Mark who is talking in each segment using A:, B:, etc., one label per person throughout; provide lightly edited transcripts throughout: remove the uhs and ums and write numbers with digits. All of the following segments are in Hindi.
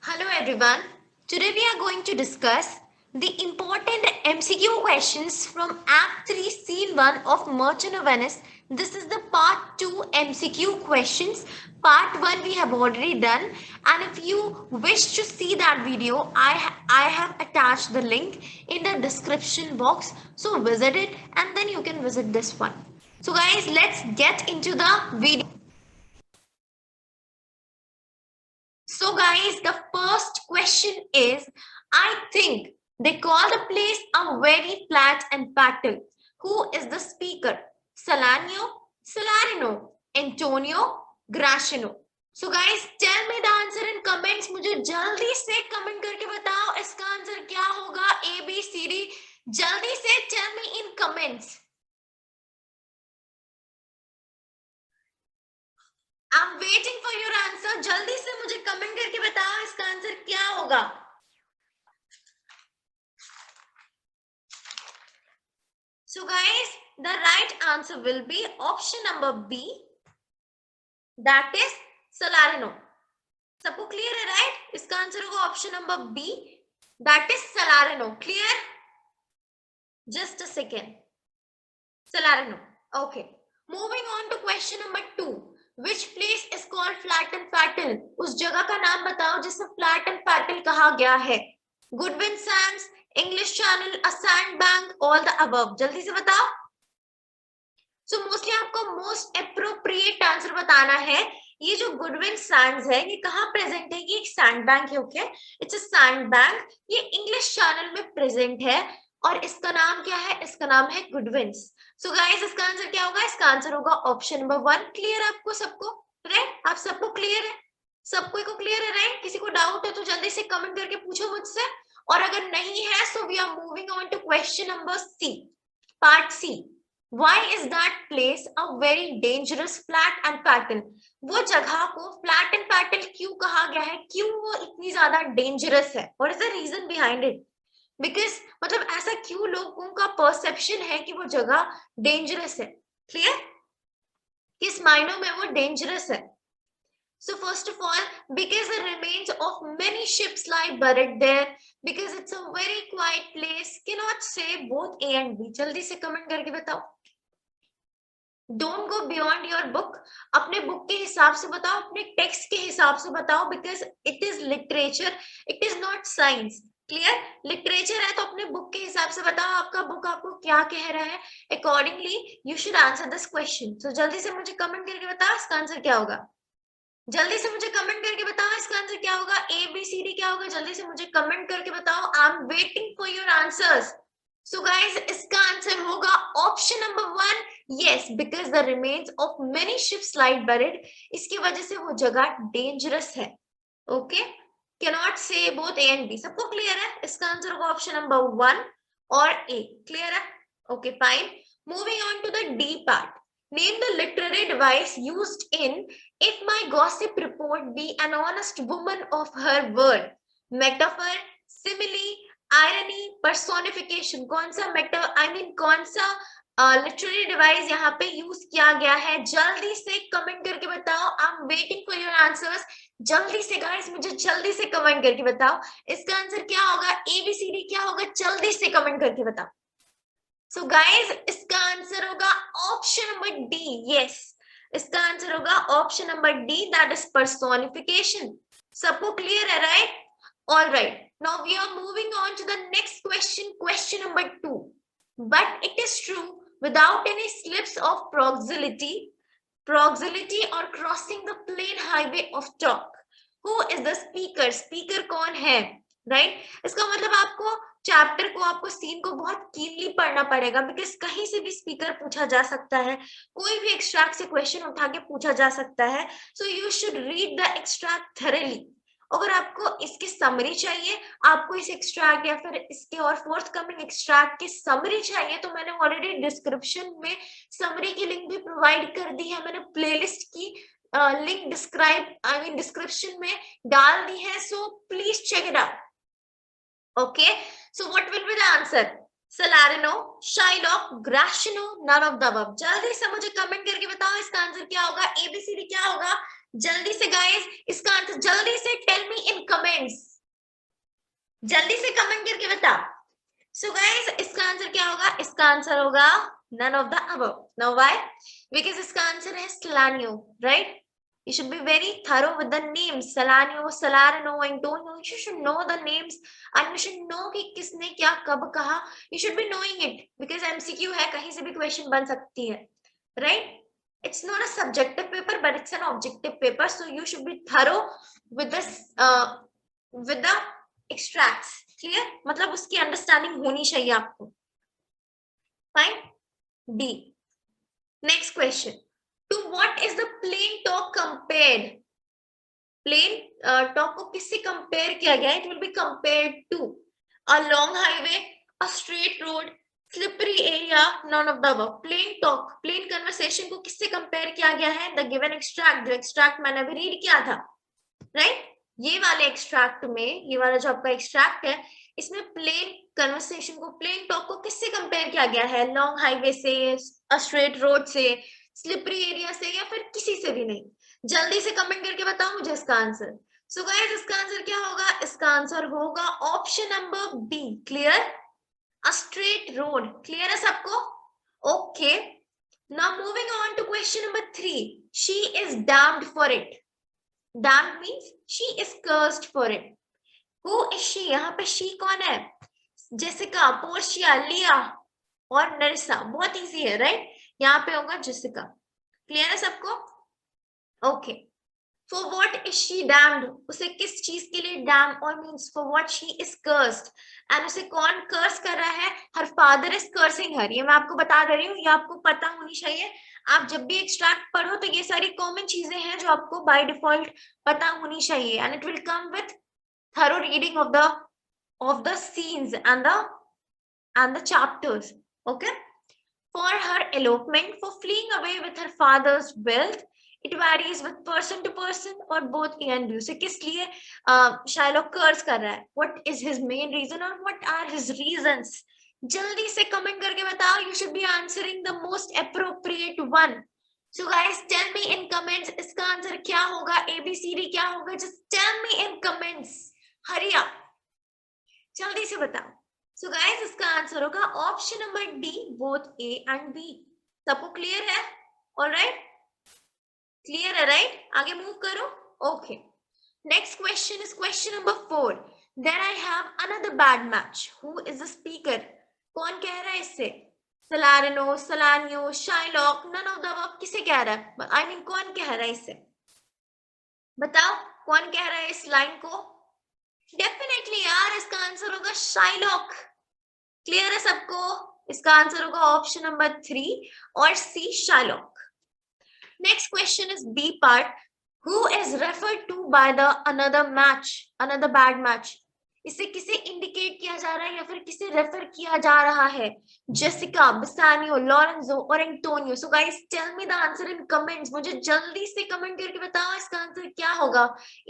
A: Hello everyone. Today we are going to discuss the important MCQ questions from Act 3 Scene 1 of Merchant of Venice. This is the part 2 MCQ questions. Part 1 we have already done, and if you wish to see that video, I have attached the link in the description box. So visit it and then you can visit this one. So guys, let's get into the video. So, guys, the first question is I think they call the place a very flat and battle. Who is the speaker? Salanio, Salarino, Antonio, Graciano. So, guys, tell me the answer in comments. मुझे जल्दी से कमेंट करके बताओ इसका आंसर क्या होगा A, B, C, D. जल्दी से tell me in comments. I'm waiting for your answer. जल्दी से मुझे कमेंट करके बताओ इसका आंसर क्या होगा. So guys, the right answer will be option number B. That is Salarino. सबको clear है right? इसका आंसर होगा option number B. That is Salarino. Clear? Just a second. Salarino. Okay. Moving on to question number 2. Which place is called Flat and Fattle? उस जगह का नाम बताओ जिसे Flat and Fattle कहा गया है. Goodwin Sands, English Channel, a sandbank, all the above. जल्दी से बताओ. सो मोस्टली आपको मोस्ट एप्रोप्रिएट आंसर बताना है. ये जो गुडविन सैंड्स है ये कहाँ प्रेजेंट है? ये एक सैंड बैंक है. Okay, it's a sand bank. ये इंग्लिश चैनल में प्रेजेंट है और इसका नाम क्या है? इसका नाम है गुडविन्स. सो गाइस, इसका आंसर क्या होगा? इसका आंसर होगा ऑप्शन नंबर 1. क्लियर आपको सबको? राइट, आप सबको क्लियर है? सबको को क्लियर है राइट? किसी को डाउट है तो जल्दी से कमेंट करके पूछो मुझसे. और अगर नहीं है so we are moving on to question number C, part C. Why is that place a very dangerous flat and pattle? वो जगह को flat and pattle क्यों कहा गया है? क्यों वो इतनी ज्यादा dangerous है? What is the reason behind it? Because मतलब ऐसा क्यों लोगों का perception है कि वो जगह dangerous है? Clear? किस मायनों में वो dangerous है? So first of all, because the remains of many ships lie buried there, because it's a very quiet place, cannot say both A and B. जल्दी से comment करके बताओ. Don't go beyond your book. अपने बुक के हिसाब से बताओ, अपने टेक्स्ट के हिसाब से बताओ, because it is literature, it is not science. Clear? Literature है तो अपने बुक के हिसाब से बताओ आपका बुक आपको क्या कह रहा है. Accordingly you should answer this question. So जल्दी से मुझे कमेंट करके बताओ इसका आंसर क्या होगा. जल्दी से मुझे कमेंट करके बताओ इसका आंसर क्या होगा. ए बी सी डी क्या होगा? जल्दी से मुझे कमेंट करके बताओ. I am waiting for your answers. So guys, इसका आंसर होगा option number 1. Yes, because the remains of many ships lie buried. इसकी वजह से वो जगह डेंजरस है. Okay, cannot say both A and B. सबको क्लियर है? इसका आंसर होगा ऑप्शन नंबर 1 और ए. क्लियर है? Okay fine. Moving on to the D part. Name the literary device used in If My Gossip Report Be an Honest Woman of Her Word. Metaphor, simile, irony, personification. कौन सा कौन सा लिटरेरी डिवाइस यहाँ पे यूज किया गया है? जल्दी से कमेंट करके बताओ. I am waiting for your answers. जल्दी से गाइस मुझे जल्दी से कमेंट करके बताओ इसका आंसर क्या होगा. एबीसीडी क्या होगा? जल्दी से कमेंट करके बताओ. सो गाइस, इसका आंसर होगा ऑप्शन नंबर डी. यस, इसका आंसर होगा option number D, that is personification. सबको क्लियर है right? All right, now we are moving on to the next question, question number 2. But it is true without any slips of proxility or crossing the plain highway of talk. Who is the speaker? Speaker कौन है? राइट? इसका मतलब आपको चैप्टर को, आपको सीन को बहुत कीनली पढ़ना पड़ेगा, बिकॉज कहीं से भी स्पीकर पूछा जा सकता है, कोई भी एक्सट्रैक्ट से क्वेश्चन उठा के पूछा जा सकता है. So you should read the extract thoroughly. अगर आपको इसकी समरी चाहिए, आपको इस एक्सट्रैक्ट या फिर इसके और फोर्थ कमिंग एक्सट्रैक्ट की समरी चाहिए, तो मैंने ऑलरेडी डिस्क्रिप्शन में समरी की लिंक भी प्रोवाइड कर दी है. मैंने प्लेलिस्ट की लिंक डिस्क्रिप्शन में डाल दी है. So please check it out. Okay, so what will be the answer? Salarino, Shylock, Gratiano, none of the above. जल्दी से मुझे कमेंट करके बताओ इसका आंसर क्या होगा. एबीसीडी क्या होगा? जल्दी से गाइस इसका आंसर जल्दी से टेल मी इन कमेंट्स, जल्दी से कमेंट करके बताओ। सो गाइस इसका आंसर क्या होगा? इसका आंसर होगा none of the above. Now why? Because इसका आंसर है Salanio, right? You should be very thorough with the names. Salanio, Salarino, Antonio. You should know the names and you should know कि किसने क्या कब कहा. You should be knowing it because MCQ है, कहीं से भी question बन सकती है, right? It's not a subjective paper, but it's an objective paper. So you should be thorough with this, with the extracts. Clear? मतलब उसकी अंडरस्टैंडिंग होनी चाहिए आपको. Fine. D. Next question. To what is the plain talk compared? Plain talk को किससे compare किया गया? It will be compared to a long highway, a straight road, slippery area, none of the above. Plain talk, plain conversation को किससे compare किया गया है? The given extract, जो extract मैंने अभी read किया था, right? ये वाले एक्सट्रैक्ट में, ये वाला जो आपका एक्सट्रैक्ट है, इसमें प्लेन कन्वर्सेशन को, प्लेन टॉक को किससे कंपेयर किया गया है? लॉन्ग हाईवे से, स्ट्रेट रोड से, स्लिपरी एरिया से, या फिर किसी से भी नहीं? जल्दी से कमेंट करके बताओ मुझे इसका आंसर. सो गाइस इसका आंसर क्या होगा? इसका आंसर होगा option number B. Clear? A straight road. Clear है सबको? Okay. Now moving on to question number 3. She is damned for it. Damned means she is cursed for it. Who is she? यहाँ पे she कौन है? जेसिका, पोर्शिया, लिया और नरिसा. बहुत इजी है, राइट? यहाँ पे होगा जेसिका. क्लियर है सबको? Okay. For what is she damned? उसे किस चीज के लिए डैम, और means for what she is cursed. And उसे कौन कर्स कर रहा है? Her father is cursing her. ये मैं आपको बता दे रही हूँ, ये आपको पता होनी चाहिए. आप जब भी एक्सट्रैक्ट पढ़ो तो ये सारी कॉमन चीजें हैं जो आपको बाय डिफॉल्ट पता होनी चाहिए. And it will come with thorough reading of the scenes and the chapters. Okay. For her elopement, for fleeing away with her father's wealth, it varies with person to person or both A and B. से किस लिए शाइलॉक कर्स कर रहा है? What is his main reason or what are his reasons? जल्दी से कमेंट करके बताओ. You should be answering the most appropriate one. So guys, tell me in comments इसका आंसर क्या होगा? ABCD क्या होगा? Just tell me in comments. Hurry up. जल्दी से बताओ. So guys, इसका आंसर होगा option number D, both A and B. सबको क्लियर है? ऑलराइट, क्लियर है, राइट? आगे मूव करो. Okay. Next question is question number 4. Then I have another bad match. Who is the speaker? कौन कह रहा है इससे? Salarino, Salanio, Shylock, none of the above. किसे कह रहा है? आई मीन कौन कह रहा है इससे? बताओ कौन कह रहा है इस लाइन को? डेफिनेटली यार, इसका आंसर होगा शाइलॉक. क्लियर है सबको? इसका आंसर होगा ऑप्शन नंबर 3 और C, Shylock. Next question is B part. Who is referred to by the another match, another bad match? इसे किसे इंडिकेट किया जा रहा है या फिर किसे रेफर किया जा रहा है? जेसिका, बिसानियो, लॉरेंजो और Antonio. So guys tell me the answer in comments. मुझे जल्दी से कमेंट करके बताओ इसका आंसर क्या होगा?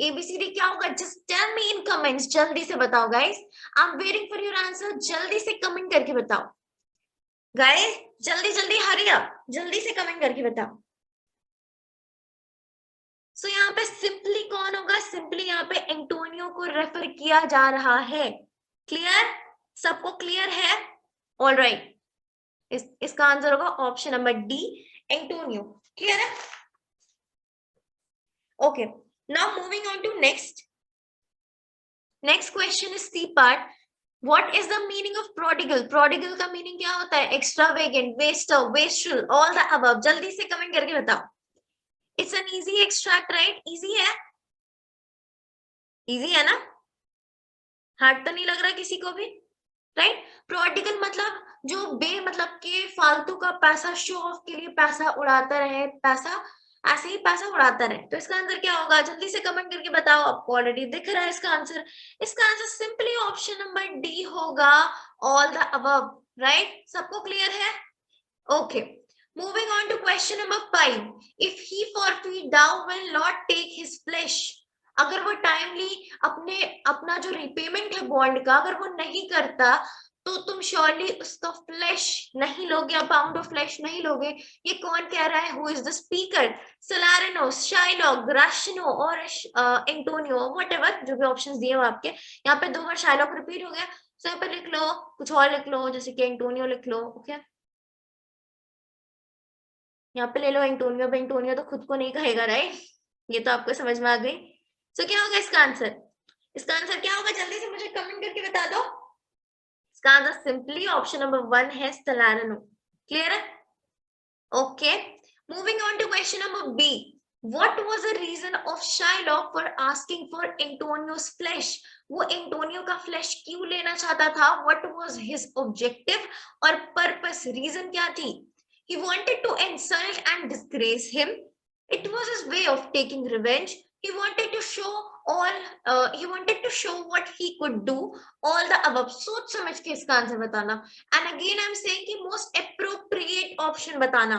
A: एबीसीडी क्या होगा? Just tell me in comments. जल्दी से बताओ guys. I am waiting for your answer. जल्दी से कमेंट करके बताओ गाइस. जल्दी जल्दी, हरी अप, जल्दी से कमेंट करके बताओ. सो यहाँ पे सिंपली कौन होगा? सिंपली यहाँ पे एंटोनियो को रेफर किया जा रहा है. क्लियर? सबको क्लियर है? ऑलराइट. इसका आंसर होगा option number D, Antonio. Clear है? Okay. Now moving on to next. Next question is C part. What is the meaning of prodigal? Prodigal का मीनिंग क्या होता है? Extravagant, waster, wastrel, all the above. जल्दी से कमेंट करके बताओ. It's an easy extract, right? Easy है? Easy है ना? हार्ड तो नहीं लग रहा किसी को भी, राइट? प्रोडिगल मतलब जो मतलब के फालतू का पैसा, शो ऑफ के लिए पैसा उड़ाता रहे, पैसा ऐसे ही पैसा उड़ाता रहे. तो इसका आंसर क्या होगा? जल्दी से कमेंट करके बताओ. आपको ऑलरेडी दिख रहा है इसका आंसर. इसका answer simply option number D होगा, ऑल द अबव. राइट? सबको क्लियर है? Okay. Moving on to question number 5. If he forfeit, thou will not take his flesh. अगर वो टाइमली अपना जो रिपेमेंट है बॉन्ड का, अगर वो नहीं करता तो तुम श्योरली उसका फ्लैश नहीं लोगे, या पाउंड ऑफ फ्लैश नहीं लोगे। ये कौन कह रहा है? Who is the speaker? Salarino, Shylock, Gratiano और एंटोनियो, व्हाटएवर जो भी ऑप्शंस दिए हो आपके। यहाँ पे 2 बार शाइलॉक रिपीट हो गया, तो यहाँ पे लिख लो, कुछ और लिख लो, जैसे कि एंटोनियो लिख लो। ओके, यहाँ पे ले लो एंटोनियो। एंटोनियो तो खुद को नहीं कहेगा, राइट? ये तो आपको समझ में आ गई। सो क्या होगा इसका आंसर? इसका आंसर क्या होगा? जल्दी से मुझे कमेंट करके बता दो। इसका आंसर सिंपली ऑप्शन नंबर 1 है, सलारिनो। क्लियर है? Okay, moving on to question number B. What was the reason of Shylock for asking for Antonio's flesh? वो एंटोनियो का फ्लैश क्यों लेना चाहता था? What was his objective और purpose? रीजन क्या थी? He wanted to insult and disgrace him. It was his way of taking revenge. He wanted to show what he could do. All the above. सोच समझ के इसका आंसर बताना। And again I'm saying कि most appropriate option बताना,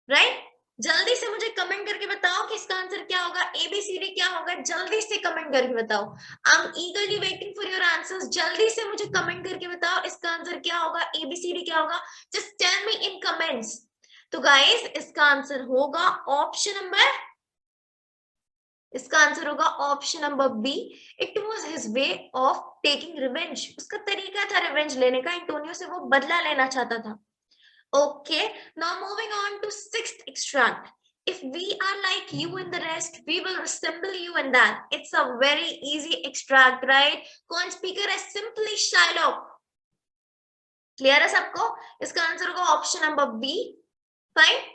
A: right? जल्दी से मुझे कमेंट करके बताओ कि इसका आंसर क्या होगा, एबीसीडी क्या होगा। जल्दी से कमेंट करके बताओ। I am eagerly waiting for your answers. जल्दी से मुझे कमेंट करके बताओ इसका आंसर क्या होगा, एबीसीडी क्या होगा। Just tell me in comments. तो गाइस इसका आंसर होगा ऑप्शन नंबर, इसका आंसर होगा option number B. It was his way of taking revenge. उसका तरीका था रिवेंज लेने का, एंटोनियो से वो बदला लेना चाहता था। Okay, now moving on to 6th extract. If we are like you and the rest, we will resemble you in that. It's a very easy extract, right? कौन speaker है? Simply Shylock. Clear है सबको? इसका आंसर होगा option number B. Fine?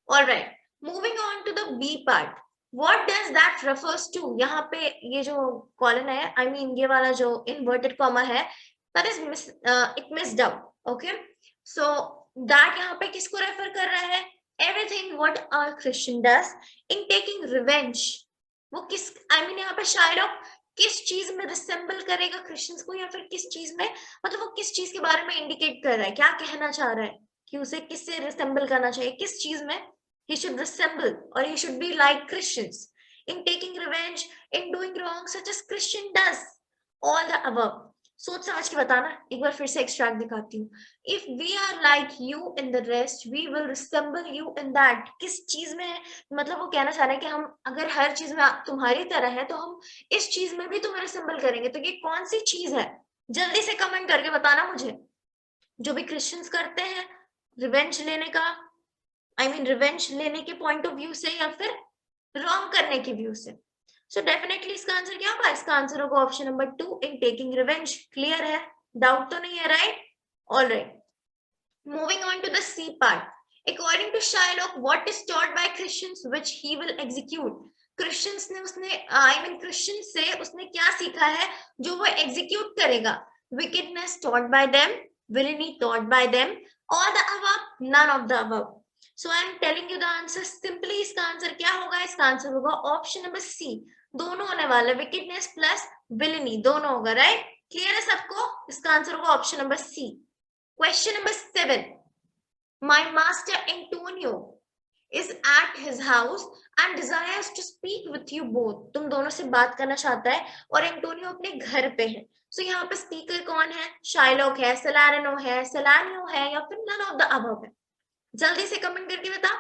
A: All right. Moving on to the B part. What does that refers to? यहाँ पे ये जो कॉलन है, I mean ये वाला जो inverted comma है, that is it missed out. Okay? So that यहाँ पे किसको रेफर कर रहा है? Everything what a Christian does in taking revenge. वो किस यहाँ पे शायलॉक किस चीज में रिसेंबल करेगा क्रिश्चियंस को, या फिर किस चीज में, मतलब वो किस चीज के बारे में इंडिकेट कर रहा है, क्या कहना चाह रहा है कि उसे किससे रिसेंबल करना चाहिए, किस चीज में he should resemble or he should be like Christians in taking revenge, in doing wrong such as Christian does, all the above. सोच समझ के बताना। एक बार फिर से एक्सट्रैक्ट दिखाती हूँ। If we are like you in the rest we will resemble you in that. किस चीज में, मतलब वो कहना चाह रहे हैं कि हम अगर हर चीज में तुम्हारी तरह है तो हम इस चीज में भी तुम्हें रिसेंबल करेंगे। तो ये कौन सी चीज है? जल्दी से कमेंट करके बताना मुझे। जो भी क्रिश्चियंस करते हैं रिवेंज लेने का, रिवेंज लेने के पॉइंट ऑफ व्यू से, या फिर रॉन्ग करने के व्यू से। सो डेफिनेटली इसका आंसर क्या होगा? इसका आंसर होगा option number 2, in taking revenge. Clear है? डाउट तो नहीं है, right? Alright, moving on to the C part. According to Shylock what is taught by Christians which he will execute. Christians ने उसने क्रिश्चियन से उसने क्या सीखा है जो वो एग्जीक्यूट करेगा? Wickedness taught by them, villainy taught by them, all the above, none of the above. So I am telling you the answer simply. इसका आंसर क्या होगा? इसका आंसर होगा ऑप्शन नंबर सी। दोनों होने वाले, विकेडनेस प्लस विलेनी दोनों होगा, राइट? क्लियर है सबको? इसका आंसर होगा option number C. Question number 7। My master Antonio is at his house and desires to speak with you both. तुम दोनों से बात करना चाहता है और एंटोनियो अपने घर पे है। सो यहाँ पे स्पीकर कौन है? शायलॉक है, सलारिनो है, सलानियो है, या फिर नन ऑफ द अबव है। जल्दी से कमेंट करके बताओ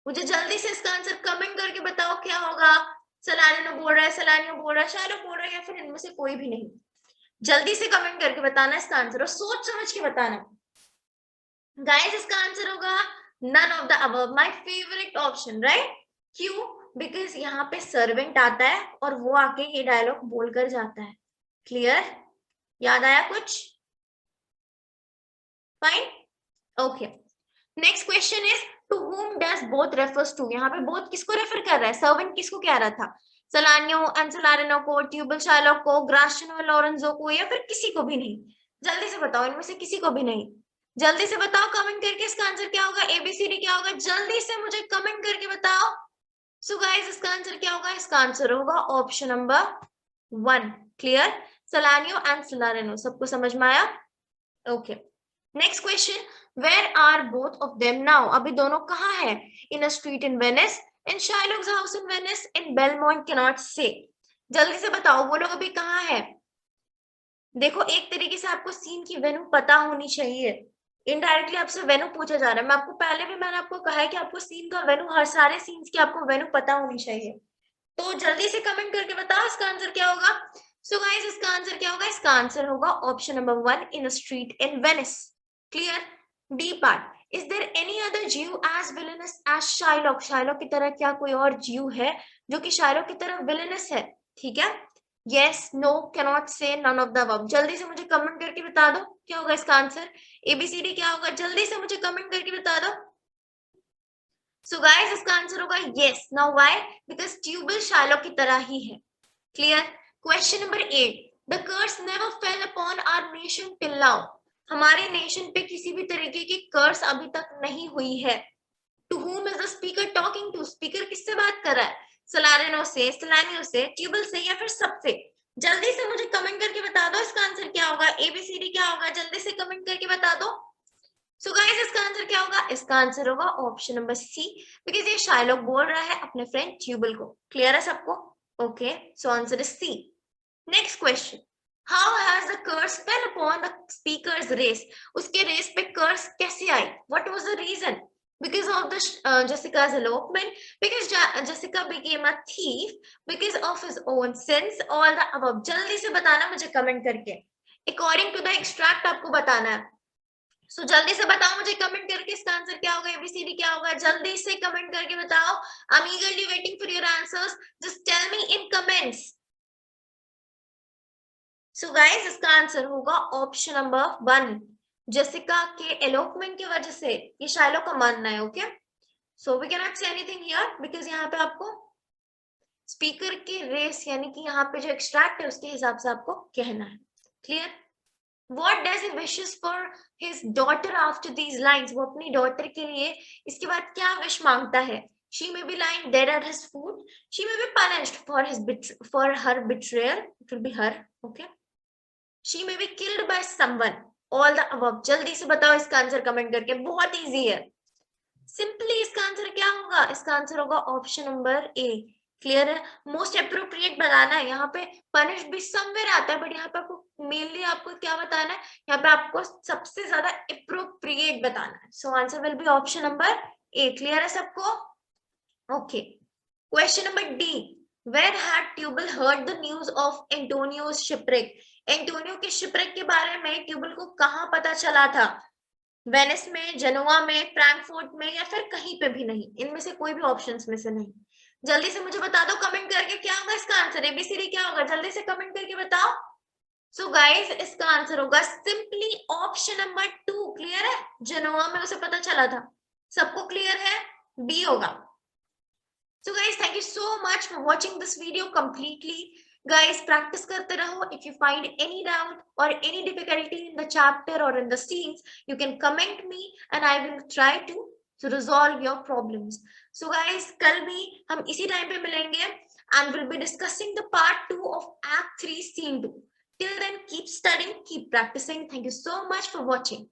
A: मुझे। जल्दी से इसका आंसर कमेंट करके बताओ क्या होगा। सलारिनो बोल रहा है, सलानियो बोल रहा है, शायलॉक बोल रहा है, या फिर इनमें से कोई भी नहीं। जल्दी से कमेंट करके बताना इसका आंसर, और सोच समझ के बताना। गाइस इसका आंसर होगा none of the above, my favorite option, right? क्यों? बिकॉज यहाँ पे सर्वेंट आता है और वो आके ये डायलॉग बोलकर जाता है। क्लियर? याद आया कुछ? Fine, okay. Next question is to whom does both refers to। यहाँ पे both किसको रेफर कर रहा है? सर्वेंट किसको कह रहा था? सलानियो एंड सलारिनो को, ट्यूबल शायलॉक को, ग्राशिनो लॉरेंजो को, या फिर किसी को भी नहीं? जल्दी से बताओ, इनमें से किसी को भी नहीं। जल्दी से बताओ कमेंट करके इसका आंसर क्या होगा, एबीसीडी क्या होगा। जल्दी से मुझे कमेंट करके बताओ। सो गाइस इसका आंसर क्या होगा? इसका आंसर होगा option number 1। Clear? Salanio and Salarino, सबको समझ में आया? Okay, next question. Where are both of them now? अभी दोनों कहाँ है? In a street in Venice, in Shylock's house in Venice, in Belmont, can not say. जल्दी से बताओ वो लोग अभी कहाँ है? देखो एक तरीके से आपको सीन की वेन्यू पता होनी चाहिए, इनडायरेक्टली आपसे वेन्यू पूछा जा रहा है। मैं आपको पहले भी मैंने आपको कहा है कि आपको सीन का वेन्यू, हर सारे सीन्स की आपको वेन्यू पता होनी चाहिए। तो जल्दी से कमेंट करके बताओ इसका आंसर क्या होगा। सो गाइस इसका आंसर क्या होगा, इसका आंसर होगा option number 1, in street in Venice. Clear. D part, is there any other Jew as villainous as Shylock, Shylock की तरह क्या कोई और जीव है जो कि शाइलॉक की तरह विलेनस है, ठीक है। Yes, no, cannot say, none of the above. जल्दी से मुझे कमेंट करके बता दो क्या होगा इसका आंसर, एबीसीडी क्या होगा, जल्दी से मुझे कमेंट करके बता दो। सो गाइस इसका आंसर होगा yes. Now why, because Tubal Shylock की तरह ही है। Clear. Question number 8, the curse never fell upon our nation till now, हमारे नेशन पे किसी भी तरीके की कर्स अभी तक नहीं हुई है। To whom is the speaker talking to, speaker किससे बात कर रहा है, सलारिनो से, सलानियो से, ट्यूबल से, या फिर सबसे। जल्दी से मुझे कमेंट करके बता दो इसका आंसर क्या होगा, एबीसीडी क्या होगा, जल्दी से कमेंट करके बता दो। सो गाइस इसका आंसर क्या होगा, इसका आंसर होगा ऑप्शन नंबर सी, बिकॉज़ ये शाइलॉक बोल रहा है अपने फ्रेंड ट्यूबल को। क्लियर है सबको? Okay, so answer is C. Next question, how has the curse fell upon the speaker's race, उसके रेस पे कर्स कैसे आई, what was the reason, because of the Jessica's elopement, because Jessica became a thief, because of his own sins, all the above। जल्दी से बताना मुझे कमेंट करके, अकॉर्डिंग टू द एक्सट्रैक्ट आपको बताना है। सो जल्दी से बताओ मुझे कमेंट करके इसका आंसर क्या होगा, एबीसीडी क्या होगा, जल्दी से कमेंट करके बताओ। I am eagerly waiting for your answers, just tell me in comments. So guys इसका आंसर होगा ऑप्शन नंबर 1, जेसिका के एलोपमेंट की वजह से, ये शाइलॉक का मानना है। Okay, so we can not say anything here, because यहाँ पे आपको स्पीकर की रेस यानी कि यहाँ पे जो एक्सट्रैक्ट है उसके हिसाब से आपको कहना है। Clear. What does he wishes for his daughter after these lines, वो अपनी डॉटर के लिए इसके बाद क्या विश मांगता है। She may be lying dead at his foot, she may be punished for her betrayal, it will be her, okay, she may be killed by someone, all the above। जल्दी से बताओ इसका आंसर कमेंट करके, बहुत इजी है। सिंपली इसका आंसर क्या होगा, इसका आंसर होगा ऑप्शन नंबर ए। क्लियर है, मोस्ट अप्रोप्रिएट बताना है। यहाँ पे पनिश भी समवेयर आता है, बट यहाँ पे आपको मेनली आपको क्या बताना है, यहाँ पे आपको सबसे ज्यादा अप्रोप्रिएट बताना है। So answer will be option number A. Clear है सबको? Okay, question number D, where had Tubal heard the news of Antonio's shipwreck, Antonio के शिपरेक के बारे में ट्यूबल को कहाँ पता चला था, वेनिस में, जनोआ में, फ्रैंकफर्ट में, या फिर कहीं पे भी नहीं, इनमें से कोई भी ऑप्शंस में से नहीं। जल्दी से मुझे बता दो कमेंट करके क्या होगा इसका आंसर, एबीसीडी क्या होगा, जल्दी से कमेंट करके बताओ। सो गाइस इसका आंसर होगा सिंपली ऑप्शन नंबर 2। क्लियर है, जनोआ में उसे पता चला था। सबको क्लियर है, बी होगा। So guys thank you so much for watching this video completely. Guys, practice करते रहो। If you find any doubt or any difficulty in the chapter or in the scenes, you can comment me and I will try to resolve your problems. So guys, कल भी हम इसी टाइम पे मिलेंगे and we'll be discussing the part 2 of Act 3 Scene 2. Till then, keep studying, keep practicing. Thank you so much for watching.